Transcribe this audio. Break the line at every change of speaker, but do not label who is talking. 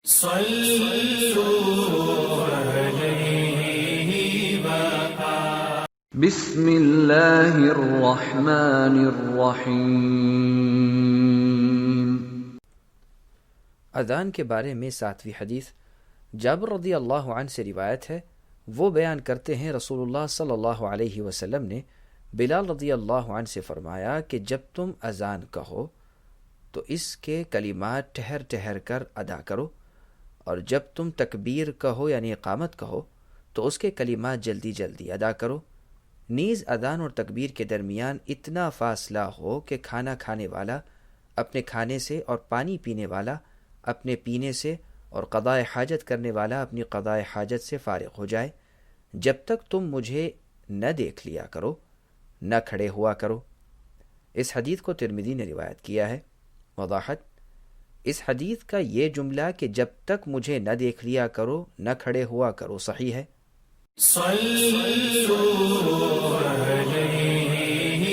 بسم اللہ الرحمن الرحیم۔
اذان کے بارے میں 7ویں حدیث جابر رضی اللہ عنہ سے روایت ہے۔ وہ بیان کرتے ہیں رسول اللہ صلی اللہ علیہ وسلم نے بلال رضی اللہ عنہ سے فرمایا کہ جب تم اذان کہو تو اس کے کلمات ٹھہر ٹھہر کر ادا کرو، اور جب تم تکبیر کہو یعنی اقامت کہو تو اس کے کلمات جلدی جلدی ادا کرو۔ نیز اذان اور تکبیر کے درمیان اتنا فاصلہ ہو کہ کھانا کھانے والا اپنے کھانے سے اور پانی پینے والا اپنے پینے سے اور قضاء حاجت کرنے والا اپنی قضاء حاجت سے فارغ ہو جائے، جب تک تم مجھے نہ دیکھ لیا کرو نہ کھڑے ہوا کرو۔ اس حدیث کو ترمذی نے روایت کیا ہے۔ وضاحت: اس حدیث کا یہ جملہ کہ جب تک مجھے نہ دیکھ لیا کرو نہ کھڑے ہوا کرو صحیح ہے۔
صلو علیہ